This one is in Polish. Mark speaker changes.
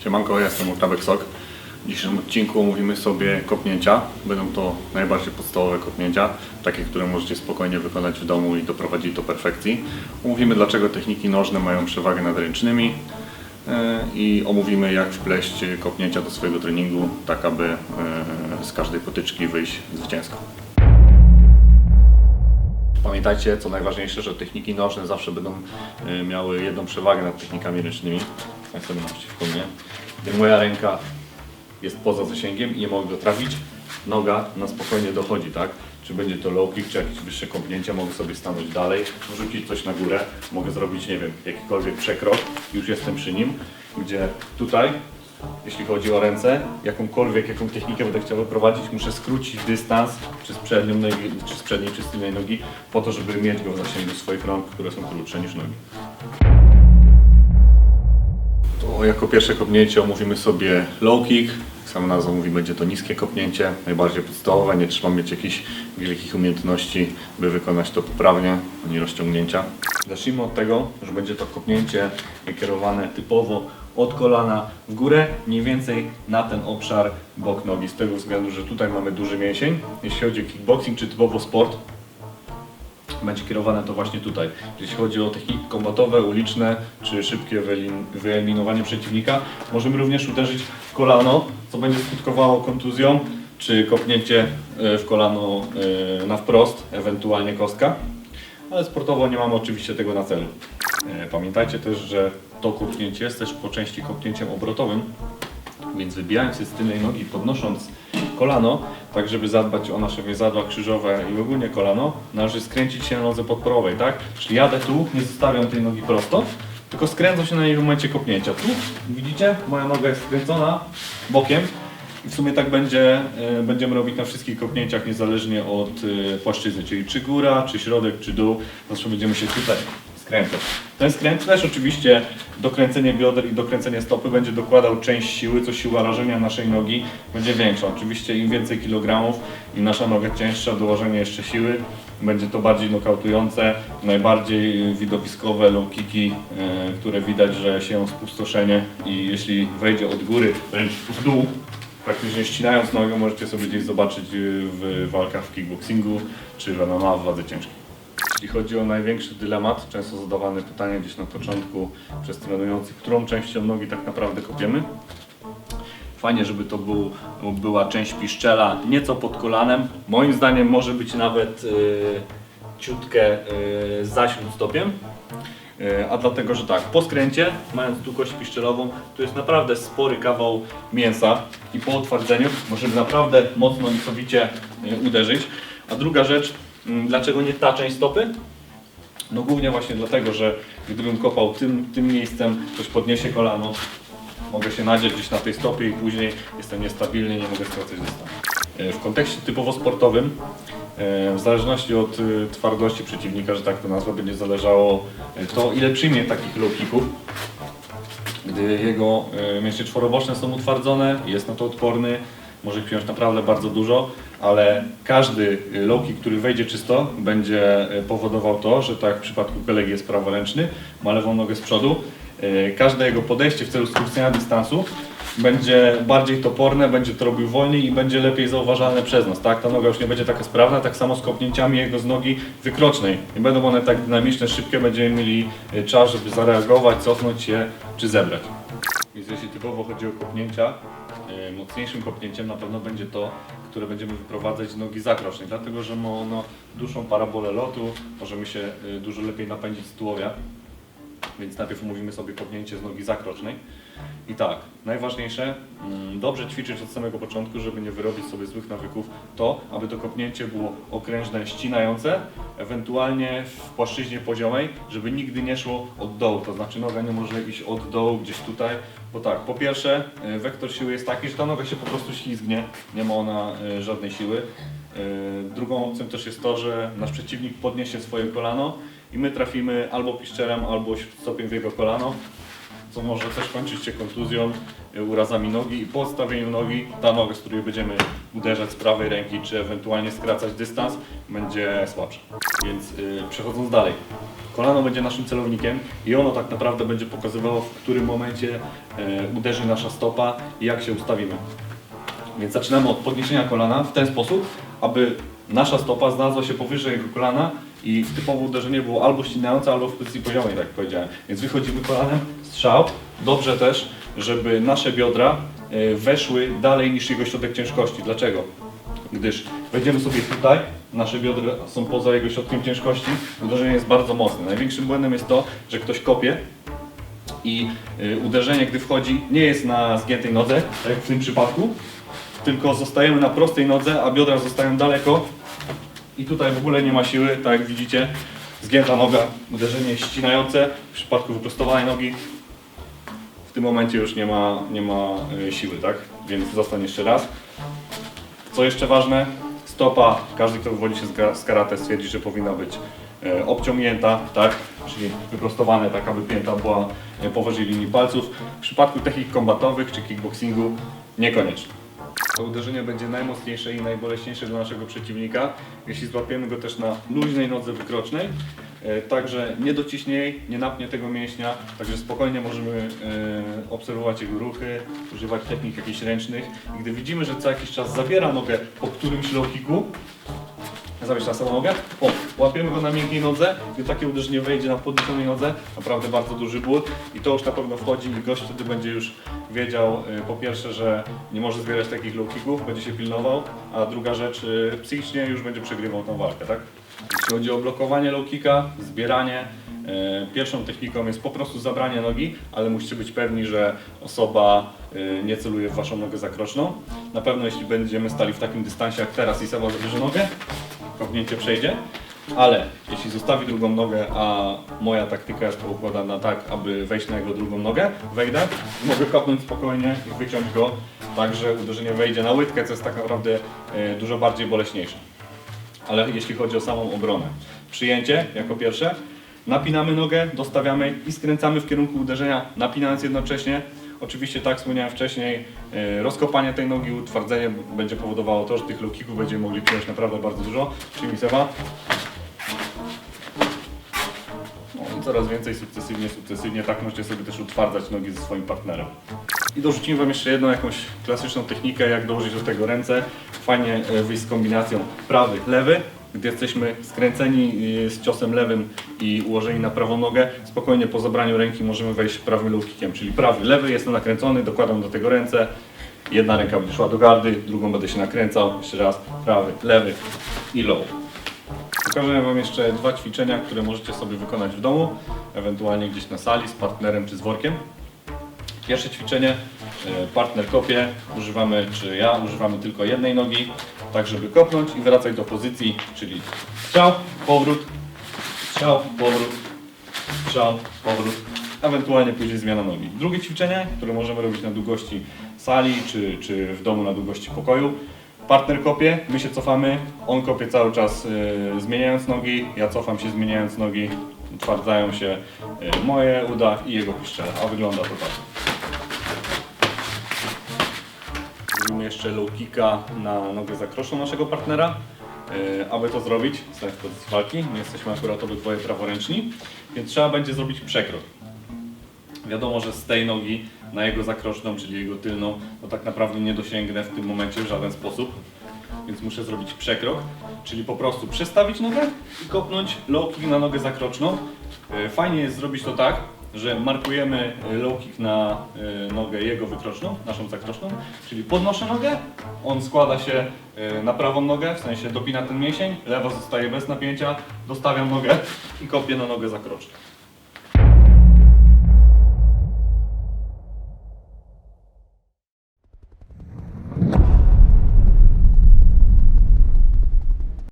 Speaker 1: Siemanko, ja jestem Okrabek Sok. W dzisiejszym odcinku omówimy sobie kopnięcia. Będą to najbardziej podstawowe kopnięcia, takie, które możecie spokojnie wykonać w domu i doprowadzić do perfekcji. Omówimy, dlaczego techniki nożne mają przewagę nad ręcznymi i omówimy, jak wpleść kopnięcia do swojego treningu, tak aby z każdej potyczki wyjść zwycięsko. Pamiętajcie, co najważniejsze, że techniki nożne zawsze będą miały jedną przewagę nad technikami ręcznymi. Jak sobie naprzeciwko mnie. Gdy moja ręka jest poza zasięgiem i nie mogę go trafić, noga na spokojnie dochodzi, tak? Czy będzie to low kick, czy jakieś wyższe kopnięcia, mogę sobie stanąć dalej, rzucić coś na górę, mogę zrobić, nie wiem, jakikolwiek przekrok, już jestem przy nim, gdzie tutaj, jeśli chodzi o ręce, jaką technikę będę chciał wyprowadzić, muszę skrócić dystans czy z przednią nogi, czy z przedniej, czy z tylnej nogi, po to, żeby mieć go w zasięgu swoich rąk, które są krótsze niż nogi. To jako pierwsze kopnięcie omówimy sobie low kick. Sama nazwa mówi, będzie to niskie kopnięcie, najbardziej podstawowe, nie trzeba mieć jakichś wielkich umiejętności, by wykonać to poprawnie, ani rozciągnięcia. Zacznijmy od tego, że będzie to kopnięcie kierowane typowo od kolana w górę, mniej więcej na ten obszar bok nogi, z tego względu, że tutaj mamy duży mięsień. Jeśli chodzi o kickboxing czy typowo sport, będzie kierowane to właśnie tutaj. Jeśli chodzi o techniki kombatowe, uliczne czy szybkie wyeliminowanie przeciwnika, możemy również uderzyć w kolano, co będzie skutkowało kontuzją, czy kopnięcie w kolano na wprost, ewentualnie kostka. Ale sportowo nie mamy oczywiście tego na celu. Pamiętajcie też, że to kopnięcie jest też po części kopnięciem obrotowym, więc wybijając się z tylnej nogi, podnosząc kolano, tak żeby zadbać o nasze więzadła krzyżowe i ogólnie kolano, należy skręcić się na nodze podporowej, tak? Czyli jadę tu, nie zostawiam tej nogi prosto, tylko skręcam się na niej w momencie kopnięcia. Tu, widzicie, moja noga jest skręcona bokiem i w sumie tak będziemy robić na wszystkich kopnięciach, niezależnie od płaszczyzny, czyli czy góra, czy środek, czy dół, zawsze będziemy się tutaj skręcać. Ten skręt też oczywiście dokręcenie bioder i dokręcenie stopy będzie dokładał część siły, co siła rażenia naszej nogi będzie większa. Oczywiście im więcej kilogramów, im nasza noga cięższa, dołożenie jeszcze siły, będzie to bardziej nokautujące, najbardziej widowiskowe low kicki, które widać, że sieją spustoszenie i jeśli wejdzie od góry, wręcz w dół, praktycznie ścinając nogę, możecie sobie gdzieś zobaczyć w walkach w kickboxingu czy w MMA w wadze ciężkiej. Jeśli chodzi o największy dylemat, często zadawane pytanie gdzieś na początku przez trenujących, którą częścią nogi tak naprawdę kopiemy. Fajnie, żeby to była część piszczela nieco pod kolanem. Moim zdaniem może być nawet ciutkę za śródstopiem. A dlatego, że tak, po skręcie, mając tu kość piszczelową, tu jest naprawdę spory kawał mięsa i po otwardzeniu możemy naprawdę mocno i sowicie uderzyć. A druga rzecz, dlaczego nie ta część stopy? No głównie właśnie dlatego, że gdybym kopał tym miejscem, ktoś podniesie kolano, mogę się nadzieć gdzieś na tej stopie i później jestem niestabilny, nie mogę skracać dystansu. W kontekście typowo sportowym, w zależności od twardości przeciwnika, że tak to nazwę, będzie zależało to, ile przyjmie takich low kicków. Gdy jego mięśnie czworoboczne są utwardzone, jest na to odporny, może przyjąć naprawdę bardzo dużo, ale każdy low kick, który wejdzie czysto, będzie powodował to, że tak jak w przypadku kolegi jest praworęczny, ma lewą nogę z przodu, każde jego podejście w celu skrócenia dystansu będzie bardziej toporne, będzie to robił wolniej i będzie lepiej zauważalne przez nas, tak? Ta noga już nie będzie taka sprawna, tak samo z kopnięciami jego z nogi wykrocznej. Nie będą one tak dynamiczne, szybkie, będziemy mieli czas, żeby zareagować, cofnąć się czy zebrać. Więc jeśli typowo chodzi o kopnięcia, mocniejszym kopnięciem na pewno będzie to, które będziemy wyprowadzać z nogi zakrocznej, dlatego że ma ono dłuższą parabolę lotu, możemy się dużo lepiej napędzić z tułowia. Więc najpierw omówimy sobie kopnięcie z nogi zakrocznej. I tak, najważniejsze, dobrze ćwiczyć od samego początku, żeby nie wyrobić sobie złych nawyków, to aby to kopnięcie było okrężne, ścinające, ewentualnie w płaszczyźnie poziomej, żeby nigdy nie szło od dołu, to znaczy noga nie może iść od dołu gdzieś tutaj, bo tak, po pierwsze wektor siły jest taki, że ta noga się po prostu ślizgnie, nie ma ona żadnej siły. Drugą opcją też jest to, że nasz przeciwnik podniesie swoje kolano i my trafimy albo piszczelem, albo śródstopiem w jego kolano, co może też kończyć się kontuzją, urazami nogi i po odstawieniu nogi, ta noga, z której będziemy uderzać z prawej ręki, czy ewentualnie skracać dystans, będzie słabsza. Więc przechodząc dalej, Kolano będzie naszym celownikiem i ono tak naprawdę będzie pokazywało, w którym momencie uderzy nasza stopa i jak się ustawimy. Więc zaczynamy od podniesienia kolana w ten sposób, aby nasza stopa znalazła się powyżej jego kolana i typowe uderzenie było albo ścinające, albo w pozycji poziomej, tak jak powiedziałem. Więc wychodzimy kolanem, strzał. Dobrze też, żeby nasze biodra weszły dalej niż jego środek ciężkości. Dlaczego? Gdyż wejdziemy sobie tutaj, nasze biodra są poza jego środkiem ciężkości, uderzenie jest bardzo mocne. Największym błędem jest to, że ktoś kopie i uderzenie, gdy wchodzi, nie jest na zgiętej nodze, tak jak w tym przypadku, tylko zostajemy na prostej nodze, a biodra zostają daleko i tutaj w ogóle nie ma siły, tak jak widzicie, zgięta noga, uderzenie ścinające, w przypadku wyprostowanej nogi w tym momencie już nie ma siły, tak? Więc zostań jeszcze raz. Co jeszcze ważne, stopa, każdy kto wywodzi się z karate stwierdzi, że powinna być obciągnięta, tak? Czyli wyprostowane, tak aby pięta była powyżej linii palców. W przypadku technik kombatowych czy kickboxingu niekoniecznie. To uderzenie będzie najmocniejsze i najboleśniejsze dla naszego przeciwnika, jeśli złapiemy go też na luźnej nodze wykrocznej. Także nie dociśnie jej, nie napnie tego mięśnia, także spokojnie możemy obserwować jego ruchy, używać technik jakichś ręcznych. I gdy widzimy, że co jakiś czas zabiera nogę po którymś low kicku, zabierz na samą nogę, łapiemy go na miękkiej nodze, gdy takie uderzenie wejdzie na podniesionej nodze, naprawdę bardzo duży ból i to już na pewno wchodzi i gość wtedy będzie już wiedział po pierwsze, że nie może zbierać takich low kicków, będzie się pilnował, a druga rzecz, psychicznie już będzie przegrywał tą walkę, tak? Jeśli chodzi o blokowanie low kicka, zbieranie, pierwszą techniką jest po prostu zabranie nogi, ale musicie być pewni, że osoba nie celuje w waszą nogę zakroczną. Na pewno jeśli będziemy stali w takim dystansie jak teraz i Seba zabierze nogę, kopnięcie przejdzie, ale jeśli zostawi drugą nogę, a moja taktyka jest poukładana tak, aby wejść na jego drugą nogę, wejdę, mogę kopnąć spokojnie i wyciąć go, tak że uderzenie wejdzie na łydkę, co jest tak naprawdę dużo bardziej boleśniejsze. Ale jeśli chodzi o samą obronę, przyjęcie jako pierwsze, napinamy nogę, dostawiamy i skręcamy w kierunku uderzenia, napinając jednocześnie. Oczywiście, tak jak wspomniałem wcześniej, rozkopanie tej nogi, utwardzenie będzie powodowało to, że tych low kicków będziemy mogli przyjąć naprawdę bardzo dużo. Przyjmij Seba. No i coraz więcej sukcesywnie, tak możecie sobie też utwardzać nogi ze swoim partnerem. I dorzucimy Wam jeszcze jedną jakąś klasyczną technikę, jak dołożyć do tego ręce. Fajnie wyjść z kombinacją prawy, lewy. Gdy jesteśmy skręceni z ciosem lewym i ułożeni na prawą nogę, spokojnie po zabraniu ręki możemy wejść prawym low kickiem, czyli prawy, lewy, jestem nakręcony, dokładam do tego ręce, jedna ręka będzie szła do gardy, drugą będę się nakręcał, jeszcze raz, prawy, lewy i low. Pokażę Wam jeszcze dwa ćwiczenia, które możecie sobie wykonać w domu, ewentualnie gdzieś na sali z partnerem czy z workiem. Pierwsze ćwiczenie, partner kopie, używamy tylko jednej nogi, tak żeby kopnąć i wracać do pozycji, czyli strzał, powrót, strzał, powrót, ewentualnie później zmiana nogi. Drugie ćwiczenie, które możemy robić na długości sali czy w domu na długości pokoju. Partner kopie, my się cofamy, on kopie cały czas zmieniając nogi, ja cofam się zmieniając nogi, utwardzają się moje uda i jego piszczele, a wygląda to tak. Zrobimy jeszcze low kicka na nogę zakroczną naszego partnera. Aby to zrobić, stań w pozycji walki, my jesteśmy akurat obydwoje praworęczni, więc trzeba będzie zrobić przekrok. Wiadomo, że z tej nogi na jego zakroczną, czyli jego tylną, to tak naprawdę nie dosięgnę w tym momencie w żaden sposób, więc muszę zrobić przekrok, czyli po prostu przestawić nogę i kopnąć low kick na nogę zakroczną. Fajnie jest zrobić to tak, że markujemy low kick na nogę jego wykroczną, naszą zakroczną, czyli podnoszę nogę, on składa się na prawą nogę, w sensie dopina ten mięsień, lewa zostaje bez napięcia, dostawiam nogę i kopię na nogę zakroczną.